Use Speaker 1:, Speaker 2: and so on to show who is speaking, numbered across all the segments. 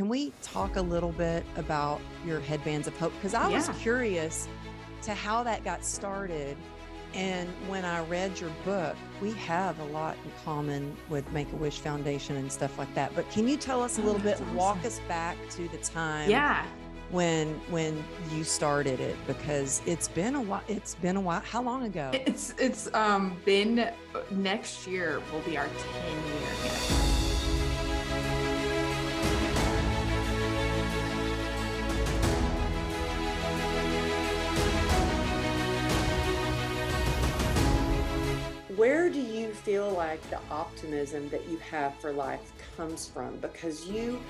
Speaker 1: can we talk a little bit about your Headbands of Hope? Because I was
Speaker 2: Yeah.
Speaker 1: curious to how that got started. And when I read your book, we have a lot in common with Make-A-Wish Foundation and stuff like that. But can you tell us a little bit,
Speaker 2: Awesome.
Speaker 1: walk us back to the time
Speaker 2: Yeah.
Speaker 1: when you started it? Because it's been a while. It's been a while. How long ago?
Speaker 2: It's been next year will be our 10-year anniversary.
Speaker 1: 'Where do you feel like the optimism that you have for life comes from? Because you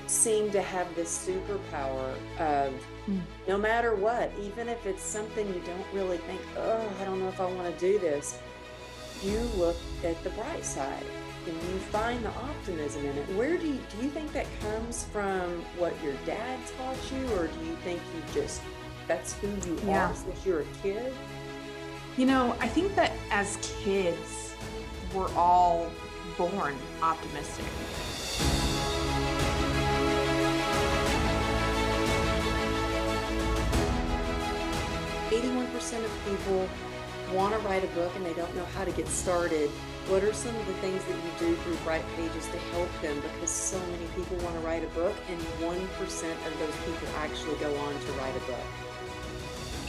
Speaker 1: seem to have this superpower of no matter what, even if it's something you don't really think, oh, I don't know if I want to do this, you look at the bright side and you find the optimism in it. Where do you think that comes from what your dad taught you, or do you think that's who you are since you're a kid?
Speaker 2: You know, I think that as kids, we're all born optimistic.
Speaker 1: Percent of people want to write a book and they don't know how to get started. What are some of the things that you do through Bright Pages to help them? Because so many people want to write a book and 1% of those people actually go on to write a book.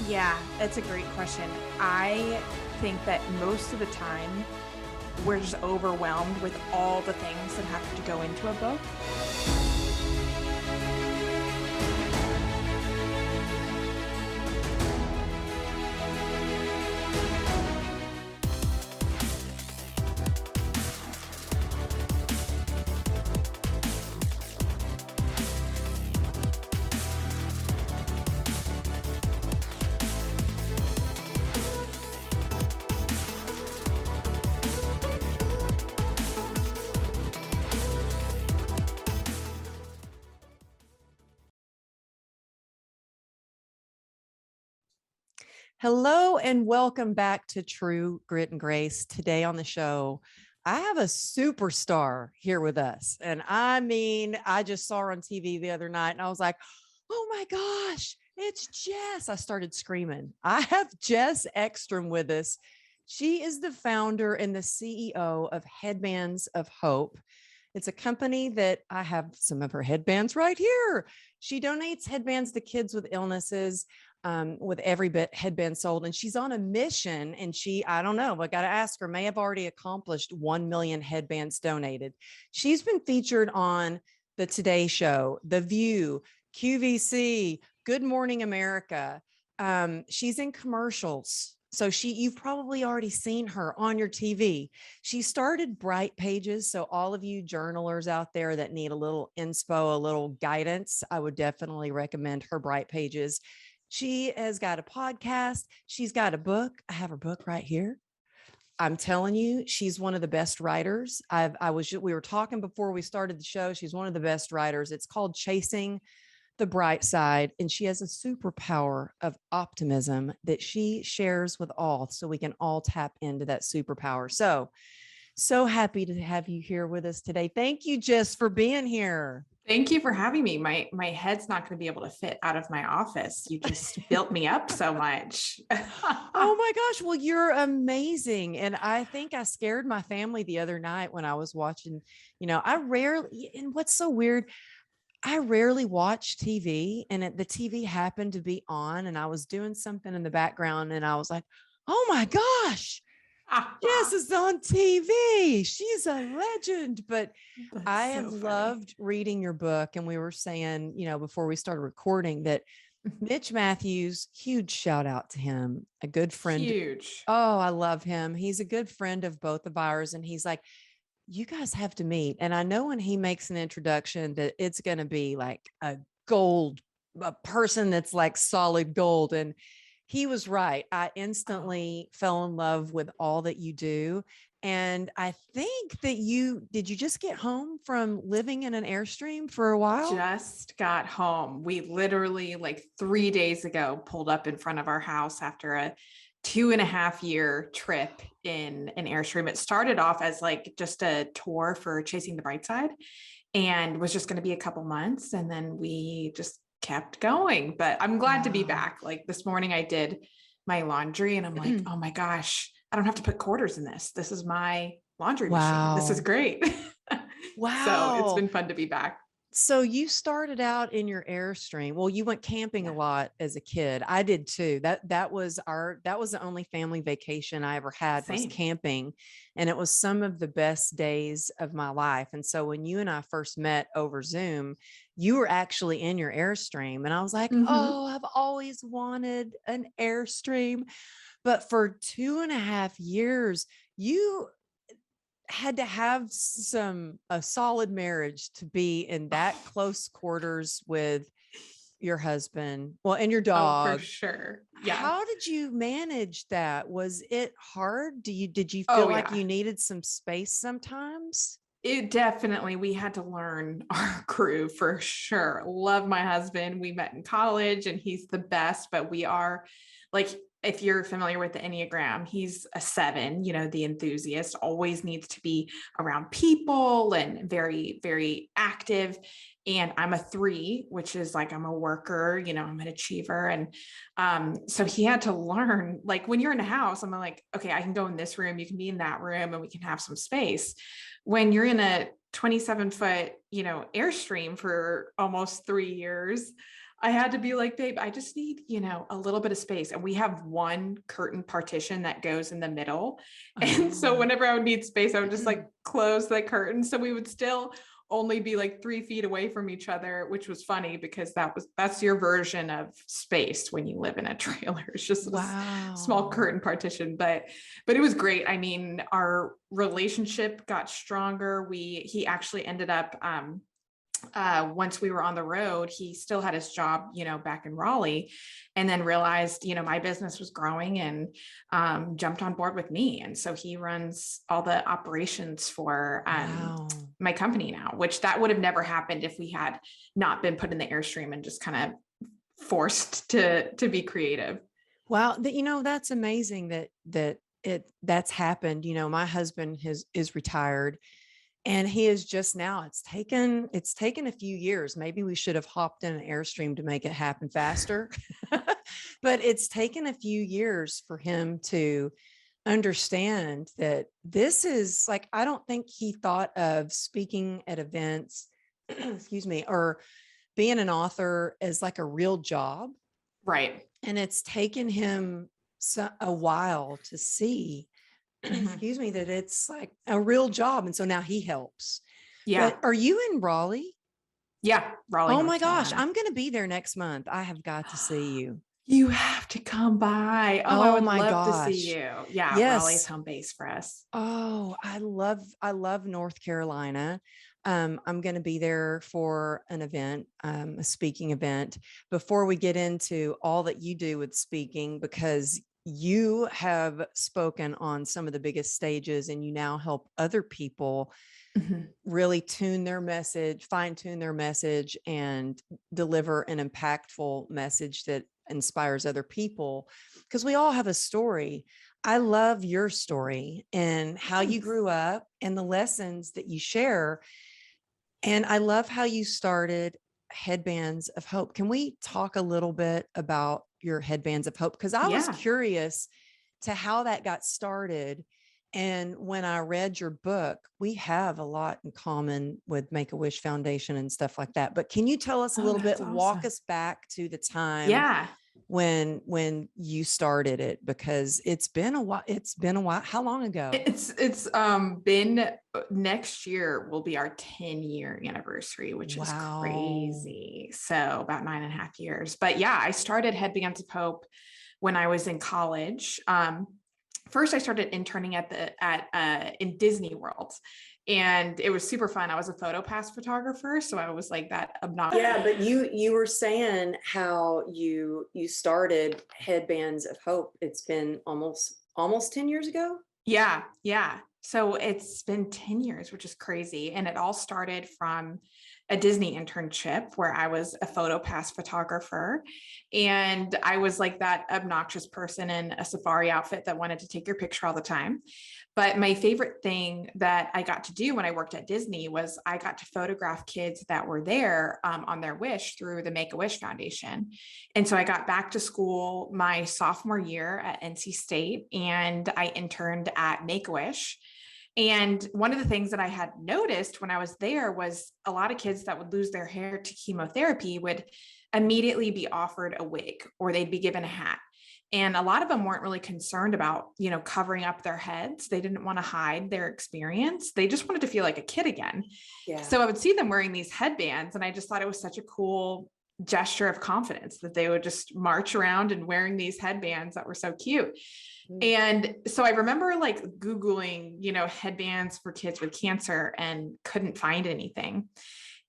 Speaker 2: Yeah, that's a great question. I think that most of the time we're just overwhelmed with all the things that have to go into a book.
Speaker 1: Hello and welcome back to True Grit and Grace. Today on the show, I have a superstar here with us. And I mean, I just saw her on TV the other night and I was like, oh my gosh, it's Jess. I started screaming. I have Jess Ekstrom with us. She is the founder and the CEO of Headbands of Hope. It's a company that I have some of her headbands right here. She donates headbands to kids with illnesses. With every bit headband sold. And she's on a mission, and I don't know, I got to ask her, may have already accomplished 1 million headbands donated. She's been featured on the Today Show, The View, QVC, Good Morning America. She's in commercials. So you've probably already seen her on your TV. She started Bright Pages. So all of you journalers out there that need a little inspo, a little guidance, I would definitely recommend her Bright Pages. She has got a podcast. She's got a book. I have her book right here. I'm telling you, she's one of the best writers. We were talking before we started the show. She's one of the best writers. It's called Chasing the Bright Side. And she has a superpower of optimism that she shares with all, so we can all tap into that superpower. So happy to have you here with us today. Thank you, Jess, for being here.
Speaker 2: Thank you for having me. My head's not going to be able to fit out of my office. You just built me up so much.
Speaker 1: Oh my gosh. Well, you're amazing. And I think I scared my family the other night when I was watching, and what's so weird, I rarely watch TV, and the TV happened to be on and I was doing something in the background and I was like, oh my gosh, Jess is on TV. She's a legend. But I have loved reading your book. And we were saying, before we started recording, that Mitch Matthews, huge shout out to him, a good friend.
Speaker 2: Huge.
Speaker 1: Oh, I love him. He's a good friend of both of ours. And he's like, you guys have to meet. And I know when he makes an introduction that it's going to be like a person that's like solid gold. And he was right. I instantly fell in love with all that you do. And I think that did you just get home from living in an Airstream for a while?
Speaker 2: Just got home. We literally like 3 days ago pulled up in front of our house after a 2.5-year trip in an Airstream. It started off as like just a tour for Chasing the Bright Side. and was just going to be a couple months. And then we just kept going, but I'm glad to be
Speaker 1: Wow.
Speaker 2: back. Like this morning I did my laundry and I'm like, oh my gosh, I don't have to put quarters in this. This is my laundry machine. This is
Speaker 1: Wow.
Speaker 2: great. So it's
Speaker 1: Wow.
Speaker 2: been fun to be back.
Speaker 1: So you started out in your Airstream. Well, you went camping a
Speaker 2: Yeah.
Speaker 1: lot as a kid. I did too. That was the only family vacation I ever had was
Speaker 2: Same.
Speaker 1: camping. And it was some of the best days of my life. And so when you and I first met over Zoom, you were actually in your Airstream. And I was like,
Speaker 2: Mm-hmm.
Speaker 1: oh, I've always wanted an Airstream. But for 2.5 years, you had to have a solid marriage to be in that close quarters with your husband, well, and your
Speaker 2: Oh, for
Speaker 1: dog.
Speaker 2: sure. Yeah.
Speaker 1: How did you manage that? Was it hard? Did you feel
Speaker 2: Oh,
Speaker 1: like
Speaker 2: yeah.
Speaker 1: you needed some space sometimes?
Speaker 2: It definitely, we had to learn our crew for sure. Love my husband. We met in college and he's the best, but we are like, if you're familiar with the Enneagram, he's a 7, the enthusiast, always needs to be around people and very, very active. And I'm a 3, which is like, I'm a worker, I'm an achiever. And so he had to learn, like when you're in a house, I'm like, okay, I can go in this room, you can be in that room and we can have some space. When you're in a 27-foot, Airstream for almost 3 years, I had to be like, babe, I just need, a little bit of space. And we have one curtain partition that goes in the middle. And so
Speaker 1: Oh.
Speaker 2: whenever I would need space, I would just like close the curtain. So we would still only be like 3 feet away from each other, which was funny because that's your version of space when you live in a trailer. It's just a small
Speaker 1: Wow.
Speaker 2: curtain partition, but it was great. I mean, our relationship got stronger. He actually ended up, once we were on the road, he still had his job, back in Raleigh, and then realized, my business was growing and jumped on board with me. And so he runs all the operations for
Speaker 1: Wow.
Speaker 2: my company now, which that would have never happened if we had not been put in the Airstream and just kind of forced to be creative.
Speaker 1: Wow. That's amazing that's happened. My husband is retired. And he is just now, it's taken a few years. Maybe we should have hopped in an Airstream to make it happen faster. But it's taken a few years for him to understand that this is like, I don't think he thought of speaking at events, excuse me, or being an author as like a real job.
Speaker 2: Right.
Speaker 1: And it's taken him a while to see,
Speaker 2: Mm-hmm.
Speaker 1: excuse me, that it's like a real job. And so now he helps. But
Speaker 2: Yeah.
Speaker 1: are you in Raleigh?
Speaker 2: Yeah. Raleigh,
Speaker 1: Oh my
Speaker 2: North
Speaker 1: gosh,
Speaker 2: Carolina.
Speaker 1: I'm going to be there next month. I have got to see you.
Speaker 2: You have to come by. Oh, I
Speaker 1: Oh
Speaker 2: would
Speaker 1: my
Speaker 2: love to see
Speaker 1: gosh.
Speaker 2: you. Yeah, Raleigh's
Speaker 1: Yes.
Speaker 2: home base for us.
Speaker 1: Oh, I love North Carolina. I'm going to be there for an event, a speaking event. Before we get into all that you do with speaking, because you have spoken on some of the biggest stages and you now help other people
Speaker 2: Mhm.
Speaker 1: really fine tune their message and deliver an impactful message that inspires other people. Because we all have a story. I love your story and how you
Speaker 2: Thanks.
Speaker 1: grew up and the lessons that you share. And I love how you started Headbands of Hope. Can we talk a little bit about your Headbands of Hope? Because I was
Speaker 2: Yeah.
Speaker 1: curious to how that got started. And when I read your book, we have a lot in common with Make-A-Wish Foundation and stuff like that. But can you tell us a
Speaker 2: Oh,
Speaker 1: little
Speaker 2: that's
Speaker 1: bit, walk
Speaker 2: awesome.
Speaker 1: us back to the time
Speaker 2: Yeah.
Speaker 1: when you started it? Because it's been a while. It's been a while. How long ago?
Speaker 2: It's been next year will be our 10-year anniversary, which is
Speaker 1: Wow.
Speaker 2: crazy. So about 9.5 years. But yeah, I started Headbands of Hope when I was in college. First I started interning in Disney World, and it was super fun. I was a photo pass photographer, so I was like that obnoxious.
Speaker 1: Yeah, but you were saying how you started Headbands of Hope. It's been almost 10 years ago.
Speaker 2: Yeah. So it's been 10 years, which is crazy. And it all started from a Disney internship where I was a photo pass photographer. And I was like that obnoxious person in a safari outfit that wanted to take your picture all the time. But my favorite thing that I got to do when I worked at Disney was I got to photograph kids that were there on their wish through the Make-A-Wish Foundation. And so I got back to school my sophomore year at NC State, and I interned at Make-A-Wish. And one of the things that I had noticed when I was there was a lot of kids that would lose their hair to chemotherapy would immediately be offered a wig, or they'd be given a hat. And a lot of them weren't really concerned about, covering up their heads. They didn't want to hide their experience. They just wanted to feel like a kid again.
Speaker 1: Yeah.
Speaker 2: So I would see them wearing these headbands, and I just thought it was such a cool gesture of confidence that they would just march around and wearing these headbands that were so cute. And so I remember like Googling, headbands for kids with cancer, and couldn't find anything.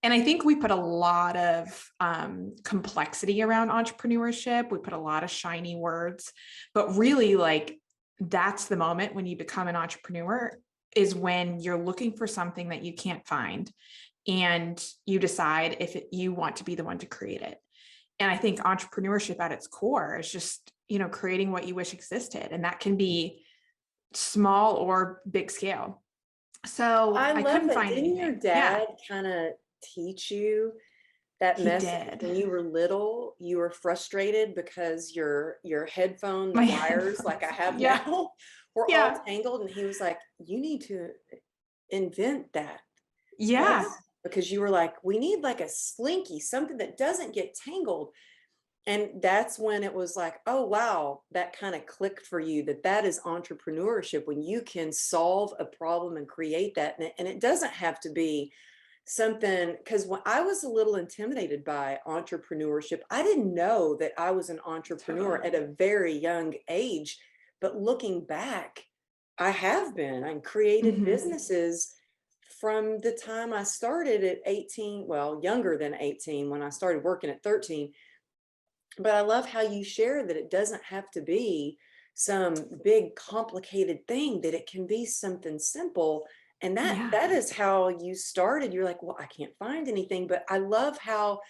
Speaker 2: And I think we put a lot of complexity around entrepreneurship. We put a lot of shiny words, but really like that's the moment when you become an entrepreneur, is when you're looking for something that you can't find, and you decide if you want to be the one to create it. And I think entrepreneurship at its core is just, creating what you wish existed. And that can be small or big scale. So I couldn't find anything.
Speaker 3: Didn't your dad kind of teach you that message when you were little? You were frustrated because your headphone wires, like I have now, were all tangled. And he was like, you need to invent that.
Speaker 2: Yeah.
Speaker 3: Because you were like, we need like a slinky, something that doesn't get tangled. And that's when it was like, oh, wow, that kind of clicked for you, that is entrepreneurship, when you can solve a problem and create that. And it doesn't have to be something, because when I was a little intimidated by entrepreneurship, I didn't know that I was an entrepreneur at a very young age. But looking back, I have been. I created businesses from the time I started at 18, well, younger than 18, when I started working at 13. But I love how you share that it doesn't have to be some big complicated thing, that it can be something simple. And that is how you started. You're like, well, I can't find anything. But I love how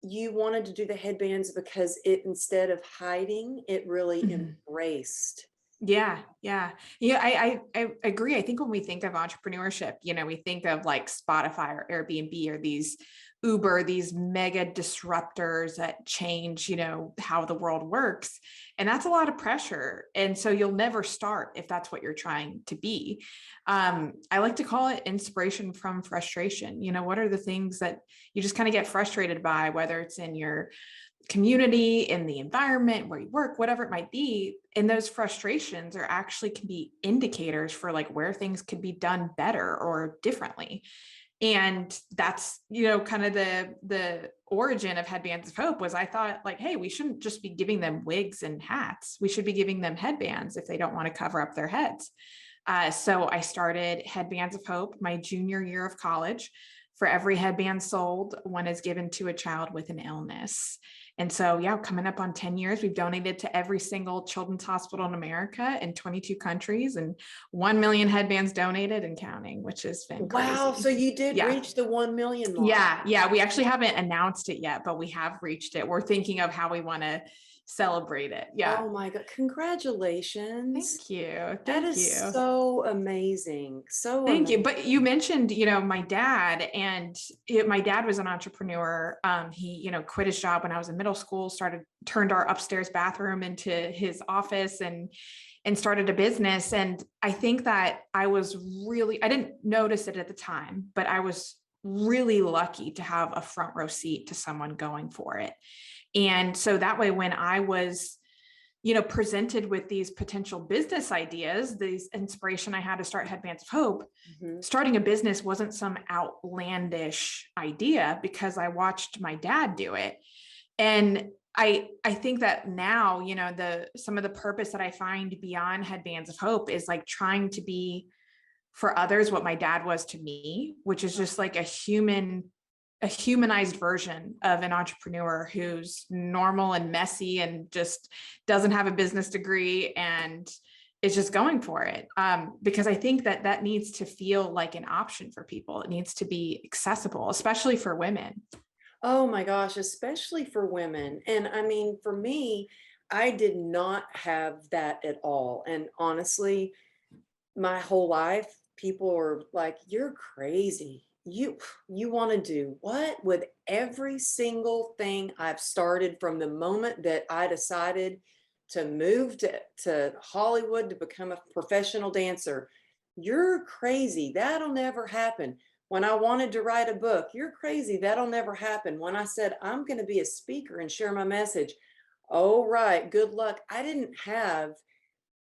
Speaker 3: you wanted to do the headbands, because it, instead of hiding, it really embraced.
Speaker 2: Yeah. I agree. I think when we think of entrepreneurship, we think of like Spotify or Airbnb or these Uber, these mega disruptors that change, how the world works. And that's a lot of pressure. And so you'll never start if that's what you're trying to be. I like to call it inspiration from frustration. What are the things that you just kind of get frustrated by, whether it's in your community, in the environment where you work, whatever it might be. And those frustrations can be indicators for like where things could be done better or differently. And that's, kind of the origin of Headbands of Hope. Was I thought like, hey, we shouldn't just be giving them wigs and hats. We should be giving them headbands if they don't want to cover up their heads. So I started Headbands of Hope my junior year of college. For every headband sold, one is given to a child with an illness. And so, coming up on 10 years, we've donated to every single children's hospital in America in 22 countries, and 1 million headbands donated and counting, which has been crazy.
Speaker 3: Wow. So you did reach the 1 million mark.
Speaker 2: Yeah. We actually haven't announced it yet, but we have reached it. We're thinking of how we want to celebrate it. Yeah.
Speaker 3: Oh my God. Congratulations.
Speaker 2: Thank you.
Speaker 3: That is so amazing.
Speaker 2: Thank you. But you mentioned, my dad, and my dad was an entrepreneur. He, quit his job when I was in middle school, turned our upstairs bathroom into his office, and started a business. And I think that I didn't notice it at the time, but I was really lucky to have a front row seat to someone going for it. And so that way, when I was, presented with these potential business ideas, these inspiration I had to start Headbands of Hope, starting a business wasn't some outlandish idea, because I watched my dad do it. And I think that now, some of the purpose that I find beyond Headbands of Hope is like trying to be for others what my dad was to me, which is just like a humanized version of an entrepreneur who's normal and messy and just doesn't have a business degree and is just going for it. Because I think that that needs to feel like an option for people. It needs to be accessible, especially for women.
Speaker 3: Oh my gosh, especially for women. And I mean, for me, I did not have that at all. And honestly, my whole life, people are like, "You're crazy. You want to do what with every single thing I've started from the moment that I decided to move to Hollywood to become a professional dancer. You're crazy. That'll never happen. When I wanted to write a book, you're crazy. That'll never happen. When I said I'm going to be a speaker and share my message, oh, right, good luck. I didn't have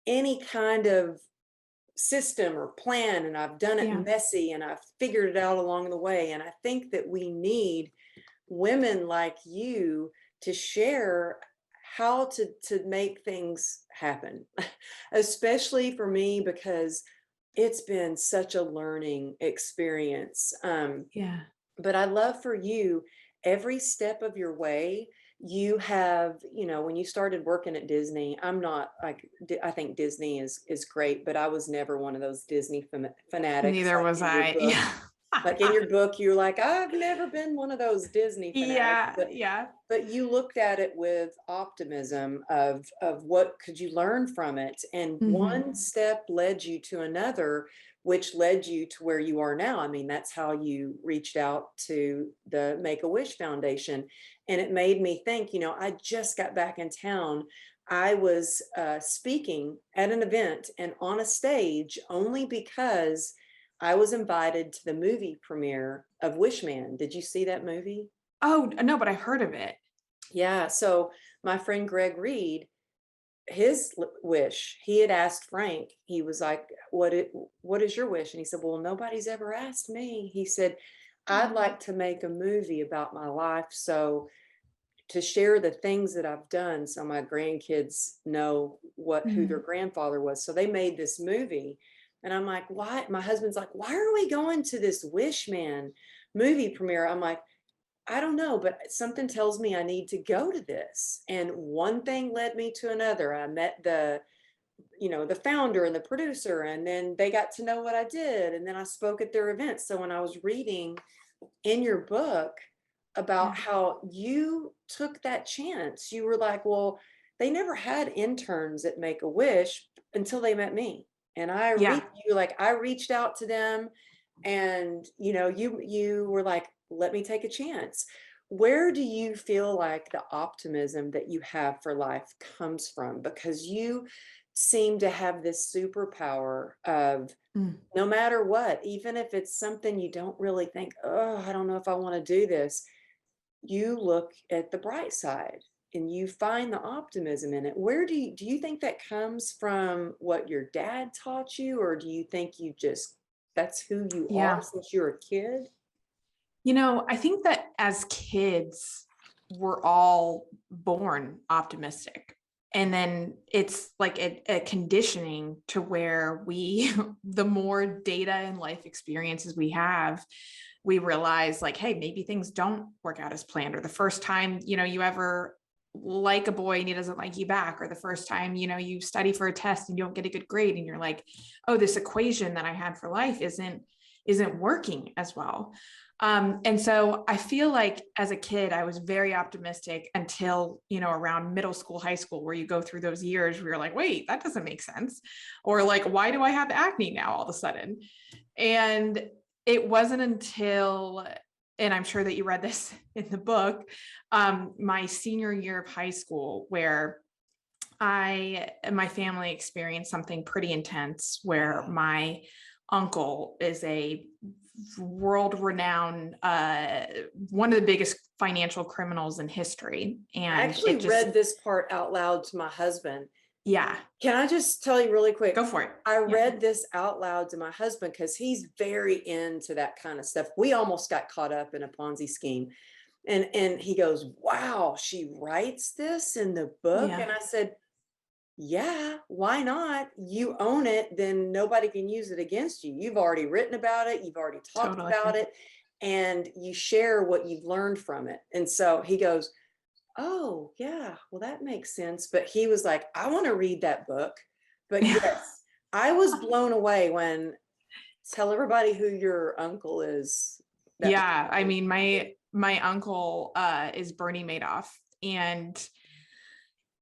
Speaker 3: any kind of system or plan, and I've done it
Speaker 2: Yeah.
Speaker 3: messy and I've figured it out along the way. And I think that we need women like you to share how to make things happen, especially for me, because it's been such a learning experience.
Speaker 2: Yeah.
Speaker 3: But I love for you, every step of your way, you have, when you started working at Disney, I'm not like, I think Disney is great, but I was never one of those Disney fanatics.
Speaker 2: Neither was I. Yeah.
Speaker 3: Like in your book, you're like, I've never been one of those Disney fanatics,
Speaker 2: Yeah. Yeah.
Speaker 3: but you looked at it with optimism of what could you learn from it, and one step led you to another, which led you to where you are now. I mean, that's how you reached out to the Make-A-Wish Foundation. And it made me think, I just got back in town. I was speaking at an event and on a stage only because I was invited to the movie premiere of Wishman. Did you see that movie?
Speaker 2: Oh, no, but I've heard of it.
Speaker 3: Yeah. So my friend Greg Reed, his wish, he had asked Frank, he was like, what is your wish? And he said, well, nobody's ever asked me. He said, I'd like to make a movie about my life. So to share the things that I've done, so my grandkids know who their grandfather was. So they made this movie. And I'm like, why? My husband's like, why are we going to this Wishman movie premiere? I'm like, I don't know, but something tells me I need to go to this. And one thing led me to another. I met the founder and the producer, and then they got to know what I did. And then I spoke at their events. So when I was reading in your book about how you took that chance, you were like, well, they never had interns at Make-A-Wish until they met me. And I reached out to them, and you were like, let me take a chance. Where do you feel like the optimism that you have for life comes from? Because you seem to have this superpower of no matter what, even if it's something you don't really think, oh, I don't know if I want to do this, you look at the bright side and you find the optimism in it. Where do you think that comes from? What your dad taught you, or do you think that's who you are since you're a kid?
Speaker 2: I think that as kids, we're all born optimistic. And then it's like a conditioning to where the more data and life experiences we have, we realize like, hey, maybe things don't work out as planned, or the first time, you ever like a boy and he doesn't like you back, or the first time, you study for a test and you don't get a good grade and you're like, oh, this equation that I had for life isn't working as well. And so I feel like as a kid, I was very optimistic until, around middle school, high school, where you go through those years where you're like, wait, that doesn't make sense. Or like, why do I have acne now all of a sudden? And it wasn't until, and I'm sure that you read this in the book, my senior year of high school, where my family experienced something pretty intense, where my uncle is a world-renowned, one of the biggest financial criminals in history. And
Speaker 3: I actually read this part out loud to my husband.
Speaker 2: Yeah.
Speaker 3: Can I just tell you really quick?
Speaker 2: Go for it.
Speaker 3: I read this out loud to my husband because he's very into that kind of stuff. We almost got caught up in a Ponzi scheme. And he goes, wow, she writes this in the book.
Speaker 2: Yeah.
Speaker 3: And I said, yeah, why not? You own it, then nobody can use it against you. You've already written about it, you've already talked about it, and you share what you've learned from it. And so he goes, oh, yeah, well, that makes sense. But he was like, I want to read that book. But yes, I was blown away when, tell everybody who your uncle is.
Speaker 2: Yeah. I mean, my uncle is Bernie Madoff. And,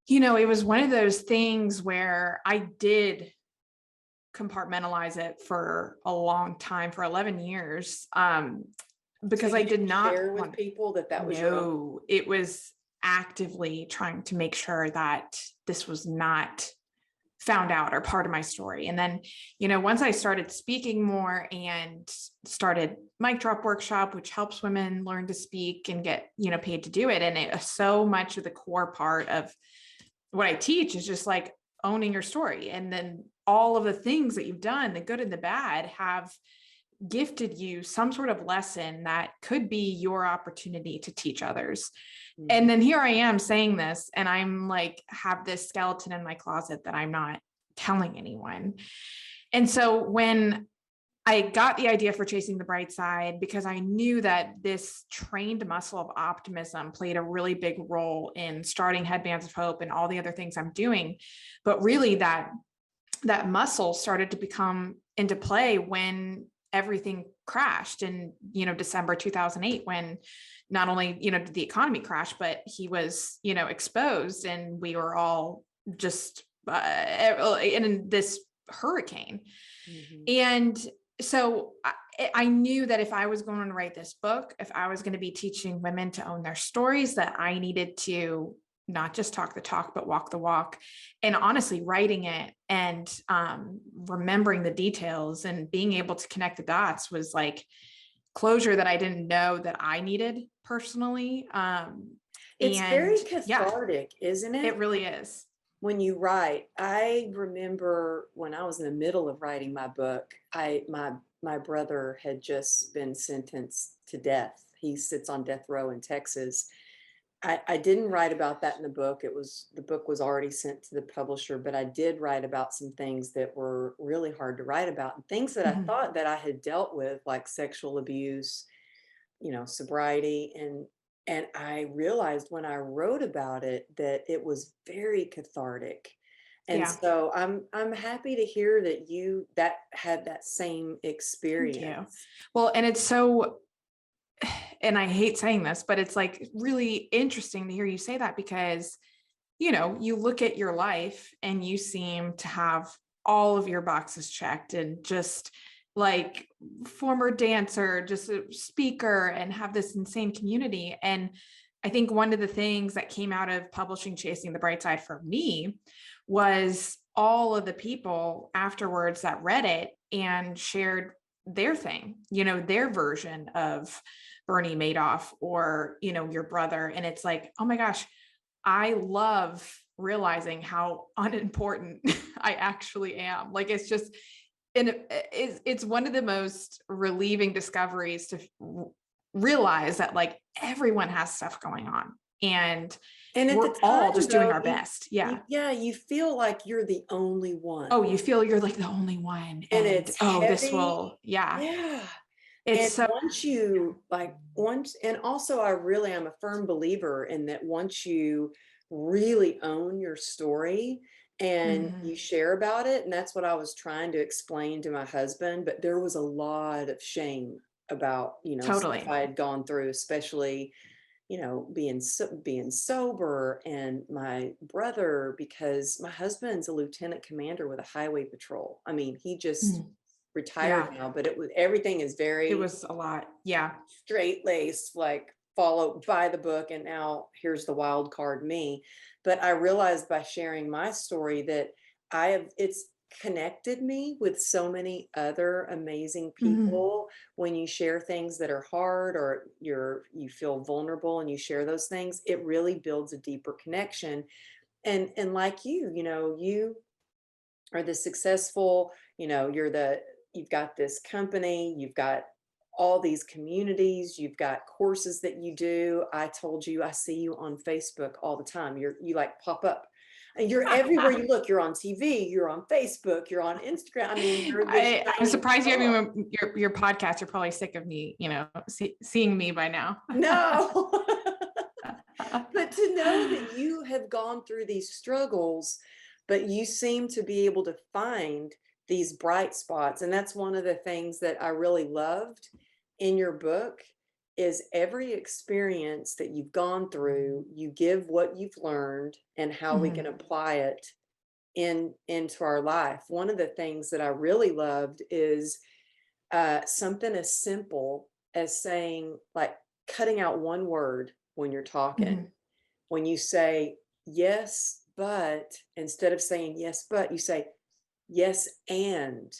Speaker 2: it was one of those things where I did compartmentalize it for a long time, for 11 years. Because
Speaker 3: So
Speaker 2: I
Speaker 3: you
Speaker 2: did
Speaker 3: didn't
Speaker 2: not
Speaker 3: share with
Speaker 2: want,
Speaker 3: people that was your uncle?
Speaker 2: no, it was actively trying to make sure that this was not found out or part of my story. And then, once I started speaking more and started Mic Drop Workshop, which helps women learn to speak and get, paid to do it. And it so much of the core part of what I teach is just like owning your story. And then all of the things that you've done, the good and the bad, have gifted you some sort of lesson that could be your opportunity to teach others. Mm-hmm. And then here I am saying this, and I'm like, have this skeleton in my closet that I'm not telling anyone. And so when I got the idea for Chasing the Bright Side, because I knew that this trained muscle of optimism played a really big role in starting Headbands of Hope and all the other things I'm doing. But really that muscle started to become into play when everything crashed in, December 2008, when not only, did the economy crash, but he was, exposed, and we were all just in this hurricane. Mm-hmm. And so I knew that if I was going to write this book, if I was going to be teaching women to own their stories, that I needed to not just talk the talk, but walk the walk. And honestly, writing it and remembering the details and being able to connect the dots was like closure that I didn't know that I needed personally.
Speaker 3: It's very cathartic, isn't it?
Speaker 2: It really is.
Speaker 3: When you write, I remember when I was in the middle of writing my book, my brother had just been sentenced to death. He sits on death row in Texas. I didn't write about that in the book. The book was already sent to the publisher, but I did write about some things that were really hard to write about, and things that I thought that I had dealt with, like sexual abuse, sobriety, and I realized when I wrote about it that it was very cathartic. And so I'm happy to hear that you had that same experience.
Speaker 2: Thank you. Well, and it's so, and I hate saying this, but it's like really interesting to hear you say that, because, you look at your life and you seem to have all of your boxes checked, and just like former dancer, just a speaker, and have this insane community. And I think one of the things that came out of publishing Chasing the Bright Side for me was all of the people afterwards that read it and shared their thing, their version of Bernie Madoff or, your brother. And it's like, oh my gosh, I love realizing how unimportant I actually am. Like, it's just, and it's one of the most relieving discoveries to realize that like everyone has stuff going on, and we're all just doing our best.
Speaker 3: You feel like you're the only one.
Speaker 2: Oh, you feel you're like the only one.
Speaker 3: And it's heavy.
Speaker 2: This will,
Speaker 3: Yeah.
Speaker 2: It's
Speaker 3: and and also I'm a firm believer in that once you really own your story and you share about it, and that's what I was trying to explain to my husband, but there was a lot of shame about,
Speaker 2: totally
Speaker 3: stuff I had gone through, especially, being sober, and my brother, because my husband's a lieutenant commander with a highway patrol. I mean, he just retired now, but everything is
Speaker 2: it was a lot. Yeah.
Speaker 3: Straight laced, like follow by the book. And now here's the wild card, me. But I realized by sharing my story that it's connected me with so many other amazing people. When you share things that are hard, or you feel vulnerable and you share those things, it really builds a deeper connection. And like you are the successful, you've got this company, you've got all these communities, you've got courses that you do. I told you, I see you on Facebook all the time. You like pop up, and you're everywhere you look. You're on TV, you're on Facebook, you're on Instagram. I mean,
Speaker 2: I'm surprised you have your podcast. You're probably sick of me, seeing me by now.
Speaker 3: No. But to know that you have gone through these struggles, but you seem to be able to find these bright spots. And that's one of the things that I really loved in your book is every experience that you've gone through, you give what you've learned and how we can apply it into our life. One of the things that I really loved is something as simple as saying, like, cutting out one word when you're talking. When you say yes, but instead of saying yes, but you say yes, and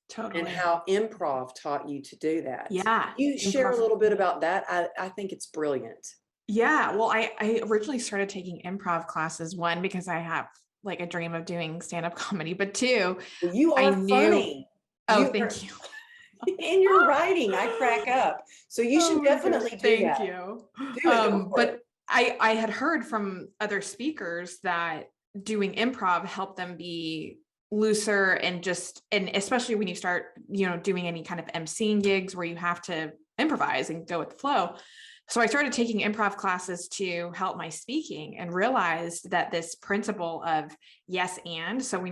Speaker 2: Totally.
Speaker 3: how improv taught you to do that.
Speaker 2: Yeah.
Speaker 3: You share a little bit about that. I think it's brilliant.
Speaker 2: Yeah. Well, I originally started taking improv classes, one, because I have like a dream of doing stand-up comedy, but two,
Speaker 3: Well, you
Speaker 2: I
Speaker 3: are
Speaker 2: knew,
Speaker 3: funny.
Speaker 2: oh,
Speaker 3: You are,
Speaker 2: thank you.
Speaker 3: in your writing, I crack up. So you
Speaker 2: Oh
Speaker 3: should
Speaker 2: my gosh,
Speaker 3: definitely do
Speaker 2: thank
Speaker 3: that.
Speaker 2: you.
Speaker 3: Do it. Go for
Speaker 2: But
Speaker 3: it.
Speaker 2: I had heard from other speakers that doing improv helped them be looser and especially when you start, doing any kind of emceeing gigs where you have to improvise and go with the flow. So I started taking improv classes to help my speaking and realized that this principle of yes and, so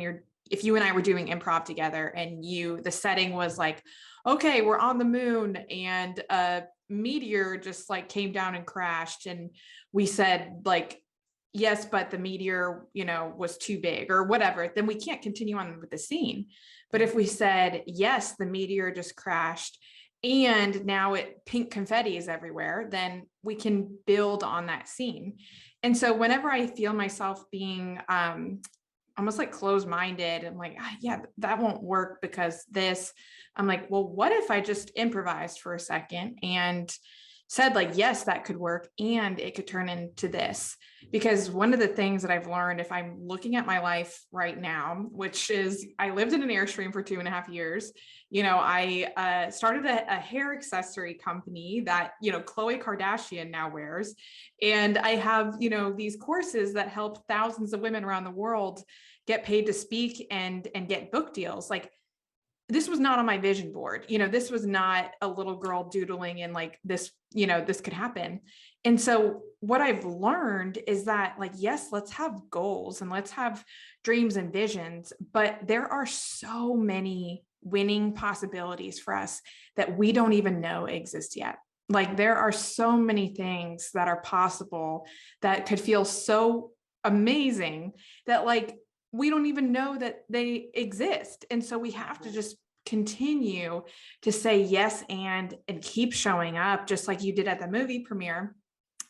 Speaker 2: if you and I were doing improv together and the setting was like, okay, we're on the moon and a meteor just like came down and crashed, and we said like, yes, but the meteor, was too big or whatever, then we can't continue on with the scene. But if we said, yes, the meteor just crashed and now pink confetti is everywhere, then we can build on that scene. And so whenever I feel myself being almost like closed-minded and like, yeah, that won't work because this, I'm like, well, what if I just improvised for a second and said like, yes, that could work and it could turn into this? Because one of the things that I've learned, if I'm looking at my life right now, which is I lived in an Airstream for 2.5 years, I started a hair accessory company that, Khloe Kardashian now wears. And I have, these courses that help thousands of women around the world get paid to speak and get book deals. Like, this was not on my vision board. This was not a little girl doodling and like this, this could happen. And so what I've learned is that, like, yes, let's have goals and let's have dreams and visions, but there are so many winning possibilities for us that we don't even know exist yet. Like, there are so many things that are possible that could feel so amazing that, like, we don't even know that they exist. And so we have to just continue to say yes and keep showing up, just like you did at the movie premiere,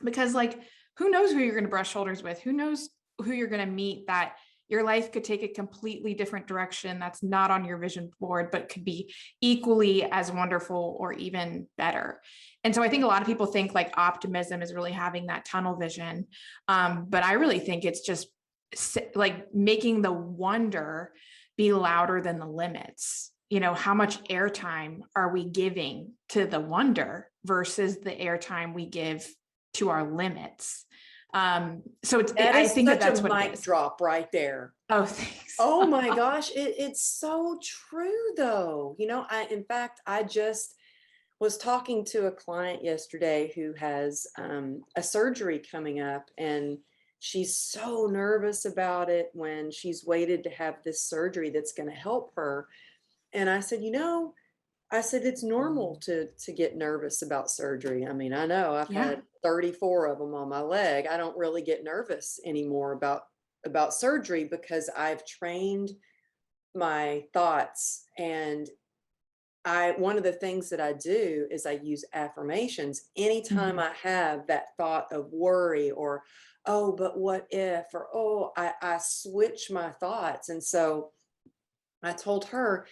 Speaker 2: because, like, who knows who you're going to brush shoulders with? Who knows who you're going to meet that your life could take a completely different direction that's not on your vision board, but could be equally as wonderful or even better. And so I think a lot of people think like optimism is really having that tunnel vision. But I really think it's just like making the wonder be louder than the limits. How much airtime are we giving to the wonder versus the airtime we give to our limits? So I think that's what it is.
Speaker 3: Mic drop right there.
Speaker 2: Oh, thanks.
Speaker 3: Oh my gosh, it's so true though. In fact, I just was talking to a client yesterday who has a surgery coming up, and she's so nervous about it when she's waited to have this surgery that's going to help her. And I said, it's normal to get nervous about surgery. I mean, I know I've had 34 of them on my leg. I don't really get nervous anymore about surgery because I've trained my thoughts. And one of the things that I do is I use affirmations anytime I have that thought of worry or, oh, but what if, or, oh, I switch my thoughts. And so I told her,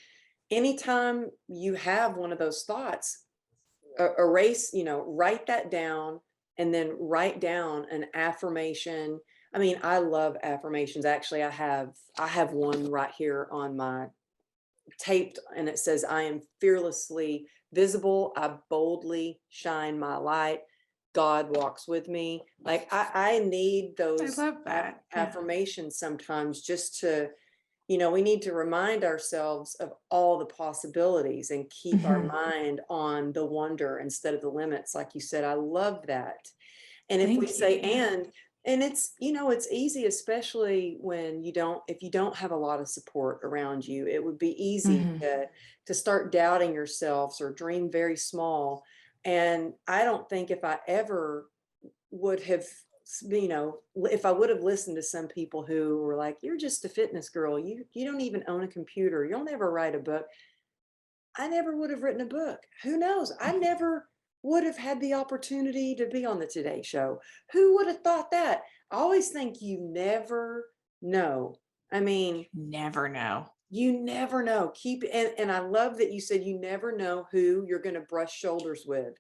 Speaker 3: anytime you have one of those thoughts, erase, write that down and then write down an affirmation. I mean, I love affirmations. Actually, I have one right here on my taped, and it says, I am fearlessly visible. I boldly shine my light. God walks with me. Like, I need those
Speaker 2: I love that.
Speaker 3: affirmations sometimes just to, we need to remind ourselves of all the possibilities and keep our mind on the wonder instead of the limits. Like you said, I love that. And if we say, and And it's, it's easy, especially when if you don't have a lot of support around you, it would be easy
Speaker 2: Mhm.
Speaker 3: to start doubting yourselves or dream very small. And I don't think if I ever would have, if I would have listened to some people who were like, you're just a fitness girl, you don't even own a computer, you'll never write a book. I never would have written a book. Who knows? I never would have had the opportunity to be on the Today Show. Who would have thought that? I always think you never know. I mean,
Speaker 2: Never know.
Speaker 3: you never know. And I love that you said you never know who you're going to brush shoulders with.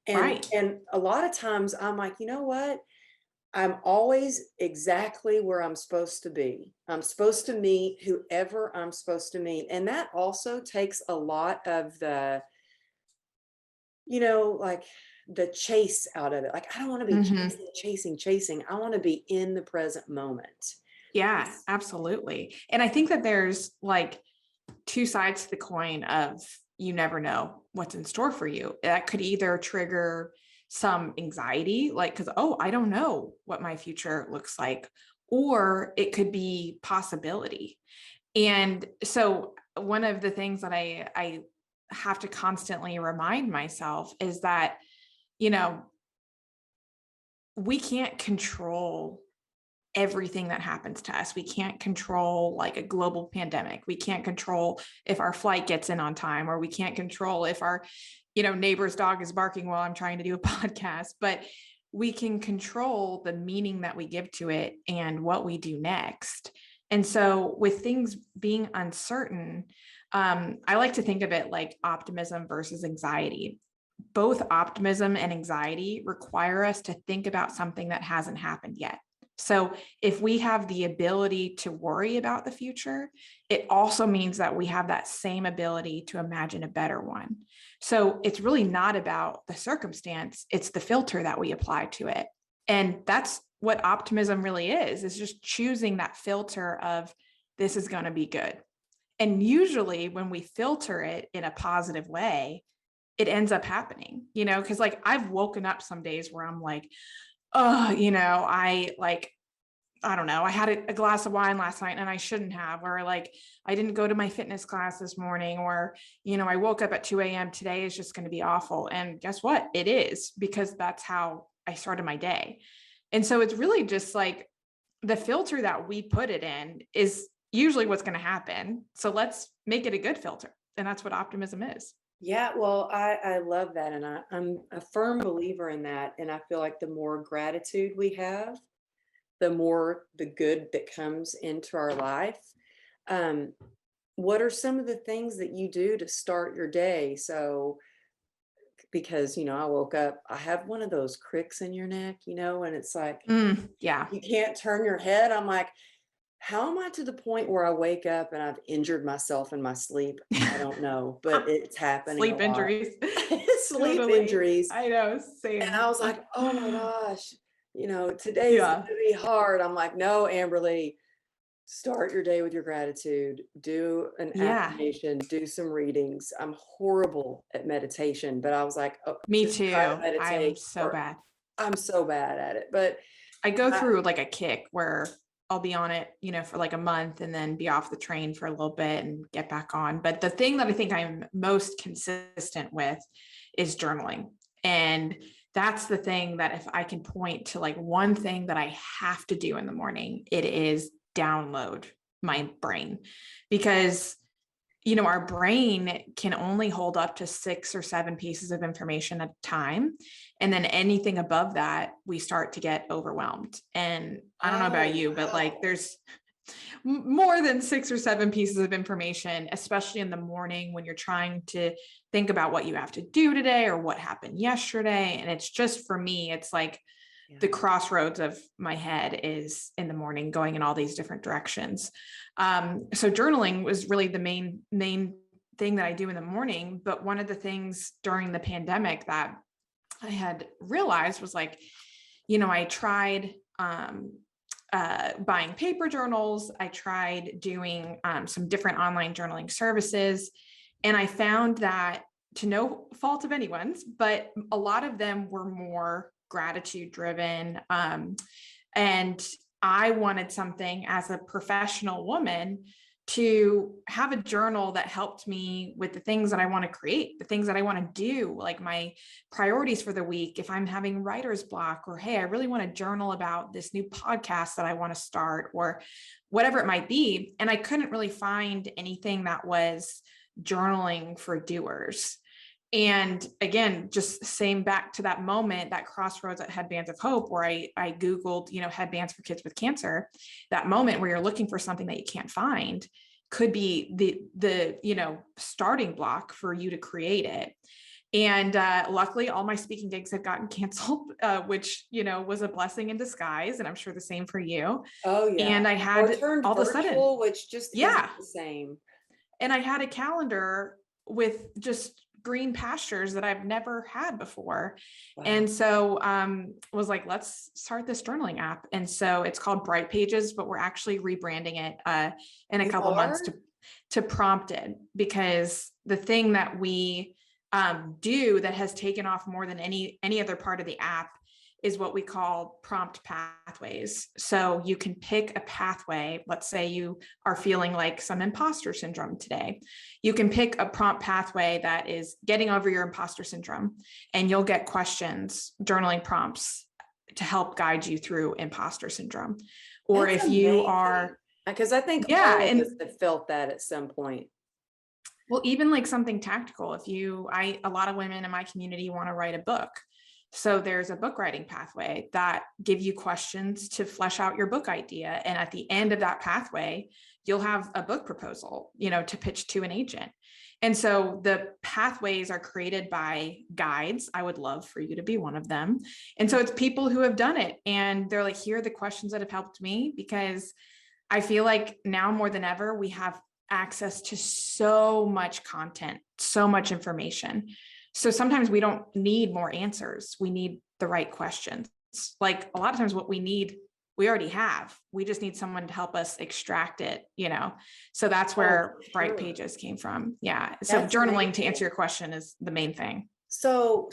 Speaker 3: And
Speaker 2: Right.
Speaker 3: and a lot of times I'm like, you know what? I'm always exactly where I'm supposed to be. I'm supposed to meet whoever I'm supposed to meet. And that also takes a lot of like the chase out of it. Like, I don't want to be
Speaker 2: Mhm.
Speaker 3: chasing. I want to be in the present moment.
Speaker 2: Yeah, absolutely. And I think that there's like two sides to the coin of you never know what's in store for you. That could either trigger some anxiety, like, because, oh, I don't know what my future looks like, or it could be possibility. And so one of the things that I have to constantly remind myself is that, you know, we can't control everything that happens to us. We can't control like a global pandemic. We can't control if our flight gets in on time, or we can't control if our, neighbor's dog is barking while I'm trying to do a podcast, but we can control the meaning that we give to it and what we do next. And so with things being uncertain, I like to think of it like optimism versus anxiety. Both optimism and anxiety require us to think about something that hasn't happened yet. So if we have the ability to worry about the future, it also means that we have that same ability to imagine a better one. So it's really not about the circumstance, it's the filter that we apply to it. And that's what optimism really is just choosing that filter of this is going to be good. And usually when we filter it in a positive way, it ends up happening, because like I've woken up some days where I'm like, oh, I don't know, I had a glass of wine last night and I shouldn't have, or like, I didn't go to my fitness class this morning, or, I woke up at 2 a.m. Today is just going to be awful. And guess what? It is, because that's how I started my day. And so it's really just like the filter that we put it in is usually what's going to happen. So let's make it a good filter. And that's what optimism is.
Speaker 3: Yeah, well, I love that. And I'm a firm believer in that. And I feel like the more gratitude we have, the more the good that comes into our life. Um, what are some of the things that you do to start your day? So, because, I woke up, I have one of those cricks in your neck, and it's like,
Speaker 2: Yeah.
Speaker 3: you can't turn your head. I'm like, how am I to the point where I wake up and I've injured myself in my sleep? I don't know, but it's happening a
Speaker 2: Sleep
Speaker 3: lot.
Speaker 2: injuries.
Speaker 3: Sleep
Speaker 2: Totally.
Speaker 3: injuries.
Speaker 2: I know.
Speaker 3: And
Speaker 2: Same.
Speaker 3: I was like, oh my gosh, today's going
Speaker 2: Yeah.
Speaker 3: to be hard. I'm like, no, Amberly, start your day with your gratitude, do an
Speaker 2: Yeah.
Speaker 3: affirmation, do some readings. I'm horrible at meditation, but I was like, oh,
Speaker 2: Me
Speaker 3: just try to
Speaker 2: too. I'm
Speaker 3: meditate,
Speaker 2: so
Speaker 3: or
Speaker 2: bad.
Speaker 3: I'm so bad at it. But
Speaker 2: I go
Speaker 3: I,
Speaker 2: through like a kick where I'll be on it, for like a month and then be off the train for a little bit and get back on. But the thing that I think I'm most consistent with is journaling. And that's the thing that if I can point to like one thing that I have to do in the morning, it is download my brain, because our brain can only hold up to 6 or 7 pieces of information at a time. And then anything above that, we start to get overwhelmed. And I don't know about
Speaker 3: oh,
Speaker 2: you, but like
Speaker 3: wow.
Speaker 2: there's more than 6 or 7 pieces of information, especially in the morning when you're trying to think about what you have to do today or what happened yesterday. And it's just, for me, it's like
Speaker 3: Yeah.
Speaker 2: the crossroads of my head is in the morning going in all these different directions. So journaling was really the main thing that I do in the morning. But one of the things during the pandemic that I had realized was like, I tried buying paper journals. I tried doing some different online journaling services. And I found that, to no fault of anyone's, but a lot of them were more gratitude driven. And I wanted something as a professional woman to have a journal that helped me with the things that I want to create, the things that I want to do, like my priorities for the week. If I'm having writer's block, or, hey, I really want to journal about this new podcast that I want to start, or whatever it might be. And I couldn't really find anything that was journaling for doers. And again, just same back to that moment, that crossroads at Headbands of Hope, where I Googled, headbands for kids with cancer. That moment where you're looking for something that you can't find could be the starting block for you to create it. And luckily, all my speaking gigs had gotten canceled, which, was a blessing in disguise. And I'm sure the same for you.
Speaker 3: Oh yeah.
Speaker 2: And I had all of a sudden,
Speaker 3: which just
Speaker 2: yeah,
Speaker 3: isn't the same.
Speaker 2: And I had a calendar with just green pastures that I've never had before. Wow. And so was like, let's start this journaling app. And so it's called Bright Pages, but we're actually rebranding it in a couple months to Prompted, because the thing that we do that has taken off more than any other part of the app is what we call prompt pathways. So you can pick a pathway. Let's say you are feeling like some imposter syndrome today. You can pick a prompt pathway that is getting over your imposter syndrome, and you'll get questions, journaling prompts to help guide you through imposter syndrome. Or
Speaker 3: That's
Speaker 2: if you are,
Speaker 3: because I think all of us have felt that at some point.
Speaker 2: Well, even like something tactical. A lot of women in my community want to write a book. So there's a book writing pathway that give you questions to flesh out your book idea. And at the end of that pathway, you'll have a book proposal, to pitch to an agent. And so the pathways are created by guides. I would love for you to be one of them. And so it's people who have done it. And they're like, here are the questions that have helped me, because I feel like now more than ever, we have access to so much content, so much information. So sometimes we don't need more answers. We need the right questions. Like a lot of times what we need, we already have. We just need someone to help us extract it, So that's where Bright Pages came from. Yeah. So that's journaling, amazing. To answer your question, is the main thing.
Speaker 3: So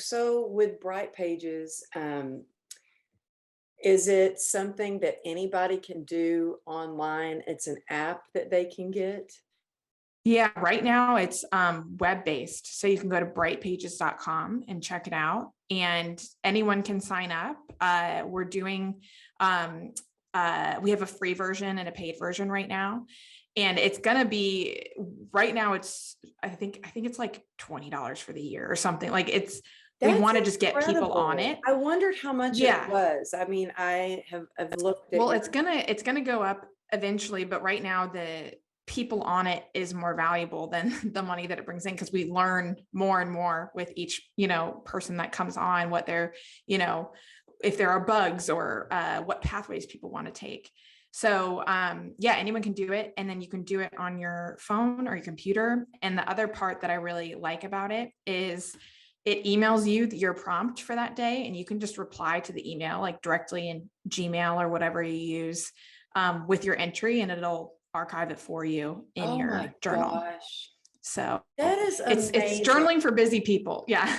Speaker 3: with Bright Pages, is it something that anybody can do online? It's an app that they can get?
Speaker 2: Yeah, right now it's web-based. So you can go to brightpages.com and check it out, and anyone can sign up. We're doing, we have a free version and a paid version right now. And it's going to be, right now it's, I think it's like $20 for the year or something. Like we want to just get people on it.
Speaker 3: I wondered how much it was. I mean, I've looked at.
Speaker 2: Well, it's gonna go up eventually, but right now the people on it is more valuable than the money that it brings in, because we learn more and more with each, person that comes on, what they're, if there are bugs or what pathways people want to take. So anyone can do it. And then you can do it on your phone or your computer. And the other part that I really like about it is it emails you your prompt for that day, and you can just reply to the email, like directly in Gmail or whatever you use, with your entry, and it'll archive it for you in your journal. Gosh. So
Speaker 3: that is amazing.
Speaker 2: It's journaling for busy people. Yeah.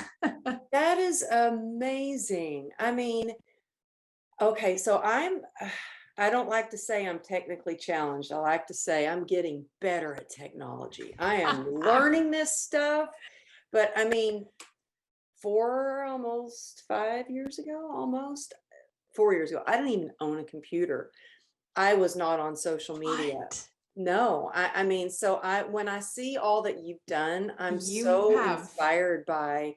Speaker 3: That is amazing. I mean, okay, so I don't like to say I'm technically challenged. I like to say I'm getting better at technology. I am learning this stuff, but I mean, 4 years ago, I didn't even own a computer. I was not on social media. What? No, I mean, so when I see all that you've done, I'm inspired by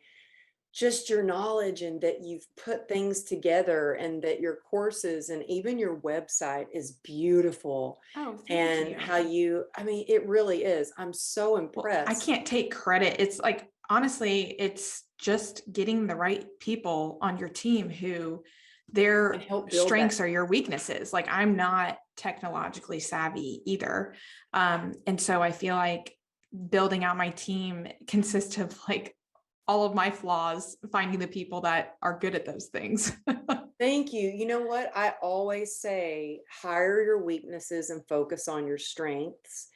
Speaker 3: just your knowledge, and that you've put things together, and that your courses and even your website is beautiful.
Speaker 2: Oh,
Speaker 3: thank you. How I mean, it really is. I'm so impressed.
Speaker 2: Well, I can't take credit. It's like, honestly, it's just getting the right people on your team who their strengths are your weaknesses. Like, I'm not technologically savvy either. And so I feel like building out my team consists of like all of my flaws, finding the people that are good at those things.
Speaker 3: Thank you. You know what? I always say, hire your weaknesses and focus on your strengths.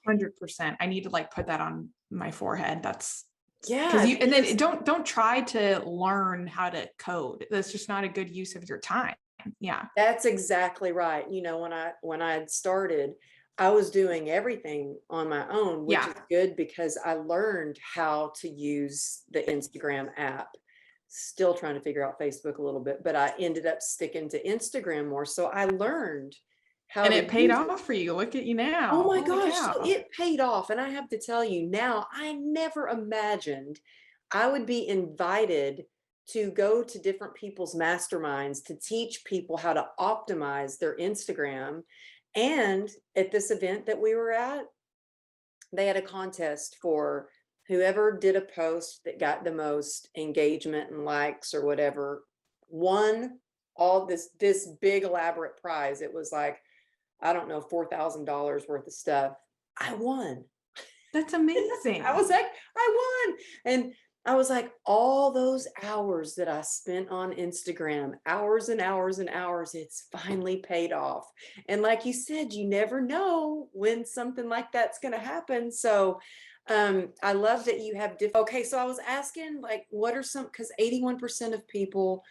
Speaker 2: 100%. I need to like put that on my forehead. That's
Speaker 3: yeah.
Speaker 2: And then don't try to learn how to code. That's just not a good use of your time. Yeah.
Speaker 3: That's exactly right. You know, when I had started, I was doing everything on my own, which
Speaker 2: Yeah.
Speaker 3: is good because I learned how to use the Instagram app. Still trying to figure out Facebook a little bit, but I ended up sticking to Instagram more. So I learned how
Speaker 2: And
Speaker 3: to
Speaker 2: it paid
Speaker 3: use it.
Speaker 2: off for you. Look at you
Speaker 3: Oh
Speaker 2: now.
Speaker 3: my
Speaker 2: Holy
Speaker 3: gosh, so
Speaker 2: cow.
Speaker 3: it paid off. And I have to tell you now, I never imagined I would be invited to go to different people's masterminds to teach people how to optimize their Instagram. And at this event that we were at, they had a contest for whoever did a post that got the most engagement and likes or whatever, won all this big elaborate prize. It was like, I don't know, $4,000 worth of stuff. I won.
Speaker 2: That's amazing.
Speaker 3: I was like, I won. And I was like, all those hours that I spent on Instagram, hours and hours and hours, it's finally paid off. And like you said, you never know when something like that's going to happen. So I love that you have okay, so I was asking, like, what are some, because 81% of people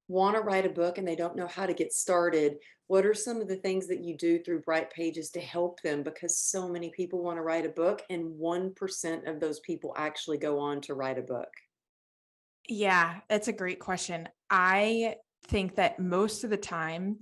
Speaker 3: want to write a book and they don't know how to get started. What are some of the things that you do through Bright Pages to help them? Because so many people want to write a book, and 1% of those people actually go on to write a book.
Speaker 2: Yeah, that's a great question. I think that most of the time